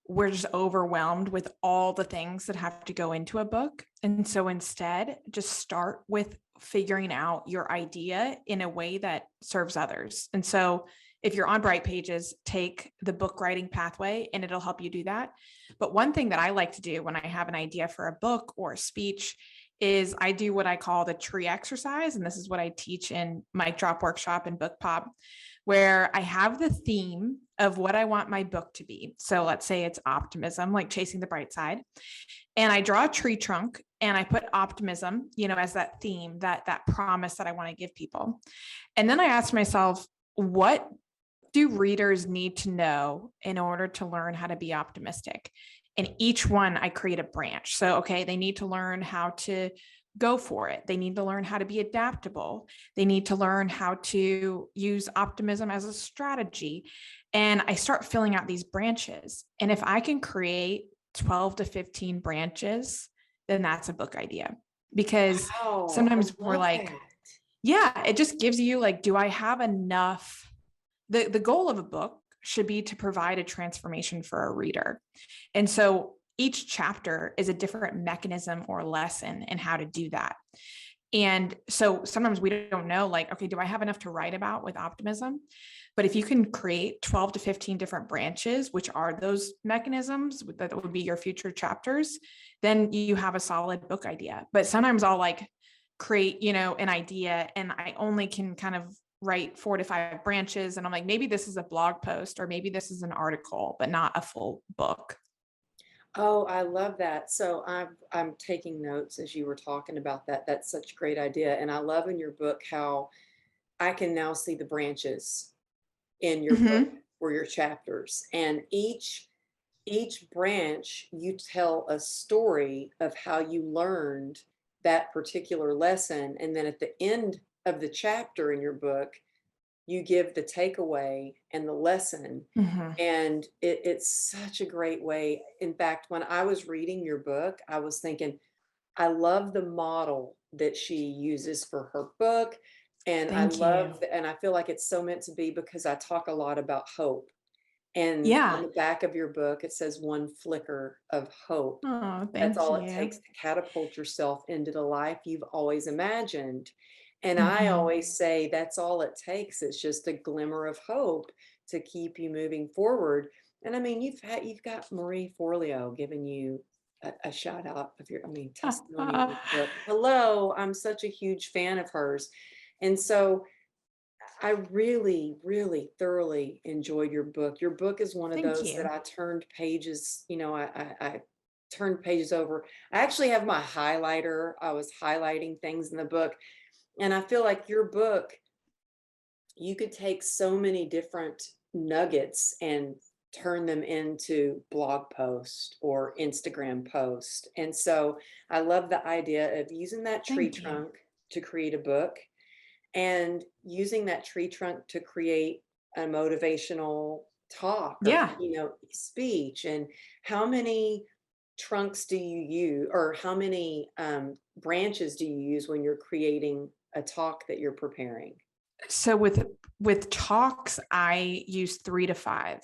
Speaker 2: we're just overwhelmed with all the things that have to go into a book. And so instead, just start with figuring out your idea in a way that serves others. And so if you're on Bright Pages, take the book writing pathway and it'll help you do that. But one thing that I like to do when I have an idea for a book or a speech is I do what I call the tree exercise. And this is what I teach in Mic Drop Workshop and Book Pop, where I have the theme of what I want my book to be. So let's say it's optimism, like chasing the bright side. And I draw a tree trunk and I put optimism, as that theme, that promise that I want to give people. And then I ask myself, what do readers need to know in order to learn how to be optimistic? And each one I create a branch. So, okay, they need to learn how to go for it. They need to learn how to be adaptable. They need to learn how to use optimism as a strategy. And I start filling out these branches. And if I can create 12 to 15 branches, then that's a book idea. Because
Speaker 3: Wow,
Speaker 2: sometimes
Speaker 3: I
Speaker 2: we're
Speaker 3: love
Speaker 2: like,
Speaker 3: that.
Speaker 2: yeah, it just gives you like, do I have enough? The goal of a book should be to provide a transformation for a reader. And so each chapter is a different mechanism or lesson in how to do that. And so sometimes we don't know, like, okay, do I have enough to write about with optimism? But if you can create 12 to 15 different branches, which are those mechanisms that would be your future chapters, then you have a solid book idea. But sometimes I'll like create, an idea and I only can kind of write 4 to 5 branches. And I'm like, maybe this is a blog post or maybe this is an article, but not a full book.
Speaker 3: Oh, I love that. So I'm taking notes as you were talking about that. That's such a great idea. And I love in your book how I can now see the branches in your book
Speaker 2: Mm-hmm.
Speaker 3: or your chapters. And each branch you tell a story of how you learned that particular lesson. And then at the end of the chapter in your book, you give the takeaway and the lesson.
Speaker 2: Mm-hmm.
Speaker 3: And it's such a great way. In fact, when I was reading your book, I was thinking, I love the model that she uses for her book. And I
Speaker 2: Thank you.
Speaker 3: love, and I feel like it's so meant to be because I talk a lot about hope. And on
Speaker 2: Yeah.
Speaker 3: the back of your book, it says one flicker of hope.
Speaker 2: Oh,
Speaker 3: That's
Speaker 2: thank
Speaker 3: all it
Speaker 2: you.
Speaker 3: takes to catapult yourself into the life you've always imagined. And I
Speaker 2: Mm-hmm.
Speaker 3: always say that's all it takes. It's just a glimmer of hope to keep you moving forward. And I mean, you've got Marie Forleo giving you a shout out of your, I mean, testimony in your book. Hello, I'm such a huge fan of hers. And so I really, really thoroughly enjoyed your book. Your book is one of
Speaker 2: Thank
Speaker 3: those that
Speaker 2: you.
Speaker 3: I turned pages, I turned pages over. I actually have my highlighter. I was highlighting things in the book. And I feel like your book, you could take so many different nuggets and turn them into blog post or Instagram post. And so I love the idea of using that tree
Speaker 2: Thank you.
Speaker 3: trunk to create a book and using that tree trunk to create a motivational talk or,
Speaker 2: Yeah.
Speaker 3: speech, and how many trunks do you use, or how many branches do you use when you're creating a talk that you're preparing?
Speaker 2: So with talks, I use 3 to 5.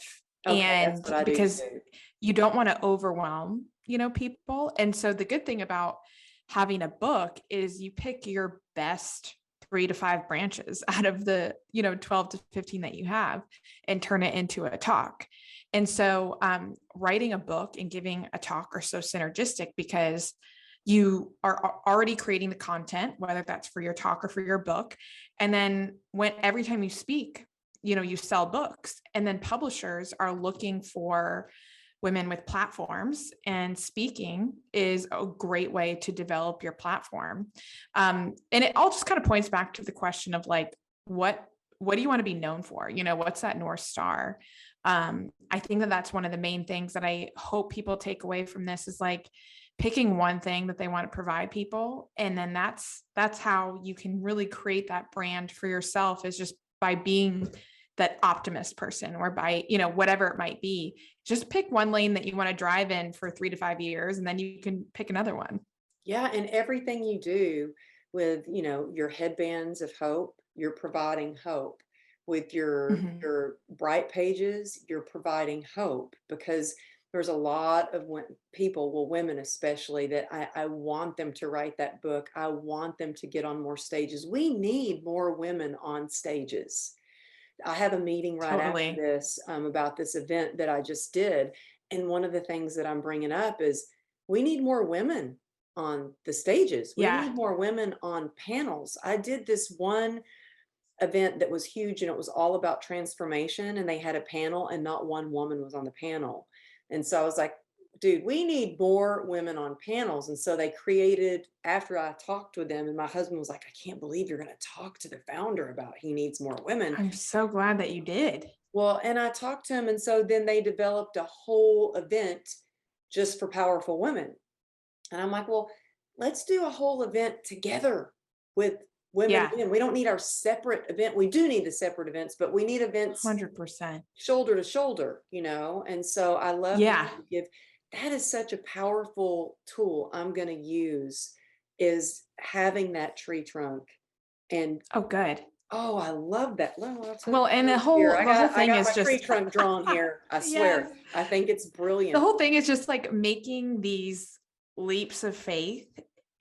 Speaker 3: Okay, that's
Speaker 2: And
Speaker 3: what I do
Speaker 2: because
Speaker 3: too.
Speaker 2: you don't want to overwhelm, people. And so the good thing about having a book is you pick your best 3 to 5 branches out of the, 12 to 15 that you have and turn it into a talk. And so writing a book and giving a talk are so synergistic because you are already creating the content, whether that's for your talk or for your book. And then every time you speak, you sell books, and then publishers are looking for women with platforms, and speaking is a great way to develop your platform. And it all just kind of points back to the question of like, what do you want to be known for? What's that North Star? I think that that's one of the main things that I hope people take away from this is like picking one thing that they want to provide people. And then that's how you can really create that brand for yourself, is just by being that optimist person, or by, whatever it might be. Just pick one lane that you want to drive in for 3 to 5 years, and then you can pick another one.
Speaker 3: Yeah, and everything you do with, your headbands of hope, you're providing hope. With
Speaker 2: Mhm.
Speaker 3: your bright pages, you're providing hope, because there's a lot of people, well, women especially, that I want them to write that book. I want them to get on more stages. We need more women on stages. I have a meeting right after
Speaker 2: Totally.
Speaker 3: this about this event that I just did. And one of the things that I'm bringing up is we need more women on the stages. We
Speaker 2: Yeah.
Speaker 3: need more women on panels. I did this one event that was huge, and it was all about transformation, and they had a panel and not one woman was on the panel. And so I was like, dude, we need more women on panels. And so they created, after I talked with them, and my husband was like, I can't believe you're going to talk to the founder about he needs more women.
Speaker 2: I'm so glad that you did.
Speaker 3: Well, and I talked to him, and so then they developed a whole event just for powerful women. And I'm like, well, let's do a whole event together with women
Speaker 2: Yeah.
Speaker 3: again. We don't need our separate event. We do need the separate events, but we need events
Speaker 2: 100%.
Speaker 3: shoulder to shoulder, And so I love that
Speaker 2: Yeah.
Speaker 3: you give, that is such a powerful tool I'm going to use, is having that tree trunk. And
Speaker 2: Oh, good.
Speaker 3: oh, I love that. Well, I'll tell
Speaker 2: Well, and
Speaker 3: you
Speaker 2: the
Speaker 3: here.
Speaker 2: whole
Speaker 3: I
Speaker 2: the whole
Speaker 3: got
Speaker 2: thing
Speaker 3: my
Speaker 2: is
Speaker 3: tree
Speaker 2: just
Speaker 3: trunk drawn here. I
Speaker 2: yes.
Speaker 3: swear. I think it's
Speaker 2: The
Speaker 3: brilliant.
Speaker 2: whole thing is just like making these leaps of faith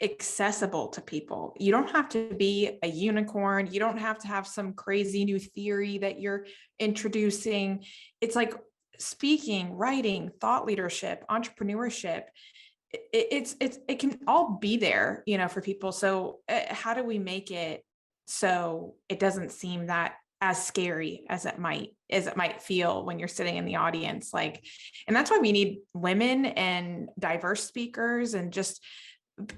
Speaker 2: accessible to people. You don't have to be a unicorn. You don't have to have some crazy new theory that you're introducing. It's like speaking, writing, thought leadership, entrepreneurship. It can all be there, for people. So how do we make it so it doesn't seem that as scary as it might feel when you're sitting in the audience? Like, and that's why we need women and diverse speakers and just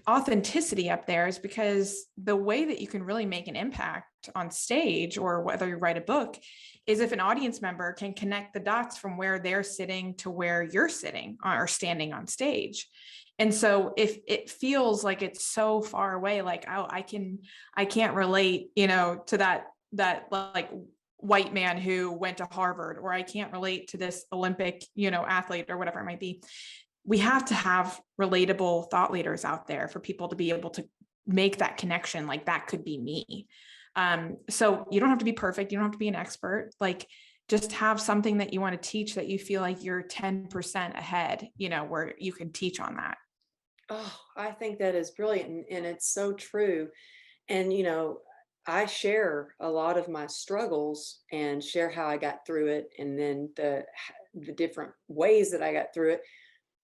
Speaker 2: authenticity up there, is because the way that you can really make an impact on stage, or whether you write a book, is if an audience member can connect the dots from where they're sitting to where you're sitting or standing on stage. And so if it feels like it's so far away, like, oh, I can't relate, to that like white man who went to Harvard, or I can't relate to this Olympic, athlete, or whatever it might be. We have to have relatable thought leaders out there for people to be able to make that connection. Like, that could be me. So you don't have to be perfect. You don't have to be an expert. Like, just have something that you want to teach that you feel like you're 10% ahead, where you can teach on that.
Speaker 3: Oh, I think that is brilliant. And it's so true. And, I share a lot of my struggles and share how I got through it, and then the different ways that I got through it,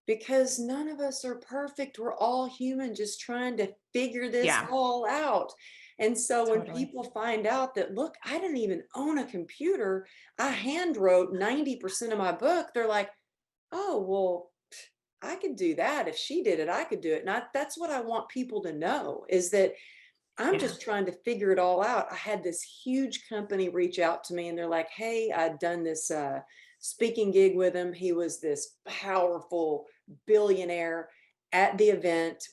Speaker 3: because none of us are perfect. We're all human, just trying to figure this
Speaker 2: Yeah,
Speaker 3: all out. And so when
Speaker 2: totally.
Speaker 3: people find out that, look, I didn't even own a computer, I hand wrote 90% of my book, they're like, oh, well, I could do that. If she did it, I could do it. And that's what I want people to know, is that I'm
Speaker 2: Yeah.
Speaker 3: just trying to figure it all out. I had this huge company reach out to me, and they're like, hey, I'd done this speaking gig with him. He was this powerful billionaire. At the event,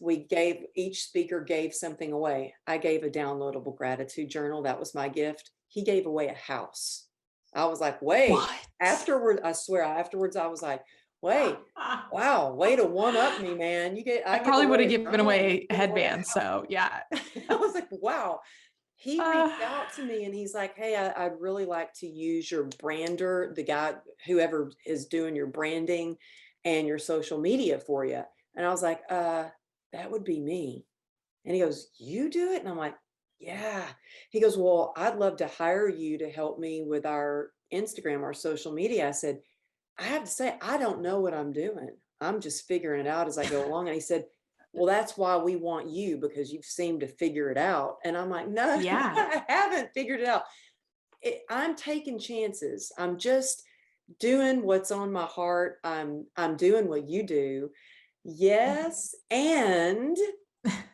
Speaker 3: each speaker gave something away. I gave a downloadable gratitude journal. That was my gift. He gave away a house. I was like, wait,
Speaker 2: What?
Speaker 3: afterward, I swear, afterwards, I was like, wait, wow, way to one up me, man.
Speaker 2: I
Speaker 3: I give
Speaker 2: probably would have
Speaker 3: away
Speaker 2: given
Speaker 3: drone, you
Speaker 2: away
Speaker 3: give away a
Speaker 2: headbands. So yeah.
Speaker 3: house. I was like, wow. He
Speaker 2: Uh,
Speaker 3: reached out to me and he's like, hey, I'd really like to use your brander, the guy, whoever is doing your branding and your social media for you. And I was like, that would be me. And he goes, you do it? And I'm like, yeah. He goes, well, I'd love to hire you to help me with our Instagram, our social media. I said, I have to say, I don't know what I'm doing. I'm just figuring it out as I go along. And he said, well, that's why we want you, because you've seemed to figure it out. And I'm like, no,
Speaker 2: yeah.
Speaker 3: I haven't figured it out. I'm taking chances. I'm just doing what's on my heart. I'm doing what you do. Yes. And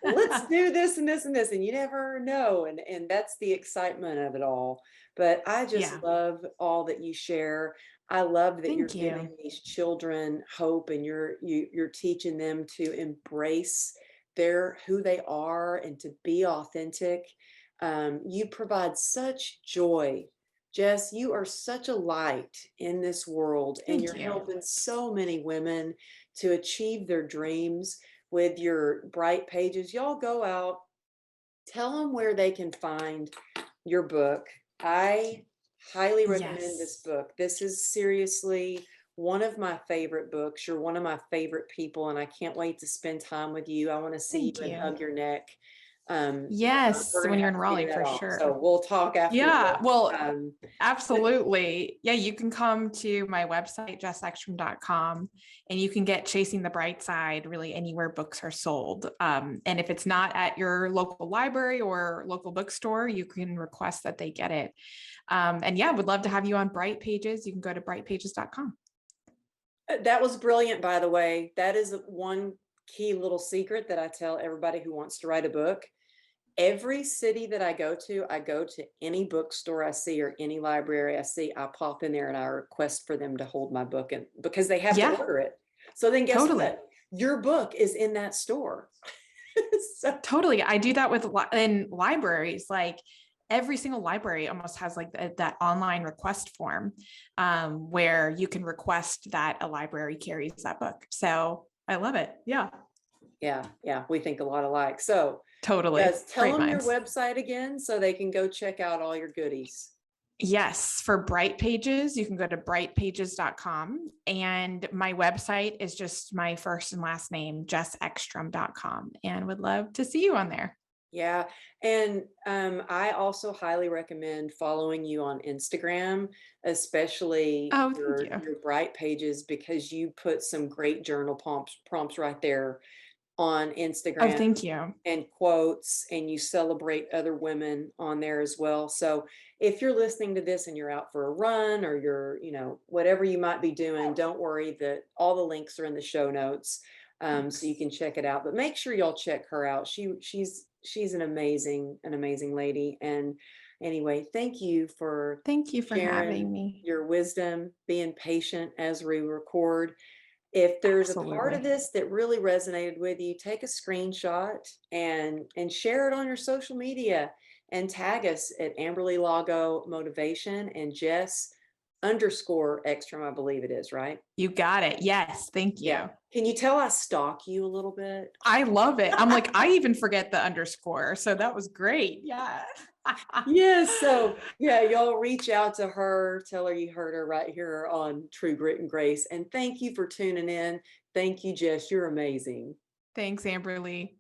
Speaker 3: let's do this and this and this, and you never know, and that's the excitement of it all. But I just
Speaker 2: Yeah.
Speaker 3: love all that you share. I love that you're
Speaker 2: Thank
Speaker 3: giving
Speaker 2: you.
Speaker 3: these children hope, and you're teaching them to embrace their who they are and to be authentic. You provide such joy. Jess, you are such a light in this world, and
Speaker 2: Thank
Speaker 3: you're
Speaker 2: you.
Speaker 3: helping so many women to achieve their dreams with your Bright Pages. Y'all go out, tell them where they can find your book. I highly recommend this
Speaker 2: Yes.
Speaker 3: book. This is seriously one of my favorite books. You're one of my favorite people, and I can't wait to spend time with you. I want to see
Speaker 2: Thank
Speaker 3: you and
Speaker 2: you.
Speaker 3: hug your neck.
Speaker 2: Yes.
Speaker 3: We're gonna
Speaker 2: When you're
Speaker 3: have
Speaker 2: in
Speaker 3: to figure
Speaker 2: Raleigh
Speaker 3: that
Speaker 2: for
Speaker 3: out. So
Speaker 2: sure.
Speaker 3: we'll talk after
Speaker 2: Yeah.
Speaker 3: this.
Speaker 2: Well,
Speaker 3: But
Speaker 2: absolutely. Yeah. You can come to my website, jessekstrom.com, and you can get Chasing the Bright Side really anywhere books are sold. And if it's not at your local library or local bookstore, you can request that they get it. And yeah, would love to have you on Bright Pages. You can go to brightpages.com.
Speaker 3: that was brilliant, by the way. That is one key little secret that I tell everybody who wants to write a book. Every city that I go to any bookstore I see or any library I see, I pop in there and I request for them to hold my book, and because they have to
Speaker 2: Yeah,
Speaker 3: order it. So then guess
Speaker 2: totally.
Speaker 3: what? Your book is in that store. So
Speaker 2: Totally. I do that with in libraries. Like every single library almost has like that online request form where you can request that a library carries that book. So I love it. Yeah,
Speaker 3: yeah, we think a lot alike. So
Speaker 2: totally.
Speaker 3: yes, tell
Speaker 2: Great
Speaker 3: them your
Speaker 2: minds.
Speaker 3: website again so they can go check out all your goodies.
Speaker 2: Yes, for Bright Pages, you can go to brightpages.com. And my website is just my first and last name, jessekstrom.com. And would love to see you on there.
Speaker 3: Yeah. And I also highly recommend following you on Instagram, especially
Speaker 2: Oh, thank you.
Speaker 3: your Bright Pages, because you put some great journal prompts right there on
Speaker 2: Oh,
Speaker 3: Instagram,
Speaker 2: thank you.
Speaker 3: and quotes, and you celebrate other women on there as well. So if you're listening to this and you're out for a run, or you're, whatever you might be doing, don't worry, that all the links are in the show notes. So you can check it out, but make sure y'all check her out. She's an amazing lady. And anyway, thank you for
Speaker 2: Thank you for having
Speaker 3: sharing
Speaker 2: me.
Speaker 3: your wisdom, being patient as we record. If there's a part of
Speaker 2: Absolutely.
Speaker 3: this that really resonated with you, take a screenshot and share it on your social media, and tag us at Amberly Lago Motivation and Jess _Ekstrom, I believe it is, right?
Speaker 2: You got it. Yes. Thank
Speaker 3: Yeah.
Speaker 2: you.
Speaker 3: Can you tell I stalk you a little bit?
Speaker 2: I love it. I'm like, I even forget the underscore. So that was great. Yeah.
Speaker 3: Yes. So yeah, y'all reach out to her, tell her you heard her right here on True Grit and Grace. And thank you for tuning in. Thank you, Jess. You're amazing.
Speaker 2: Thanks, Amberly.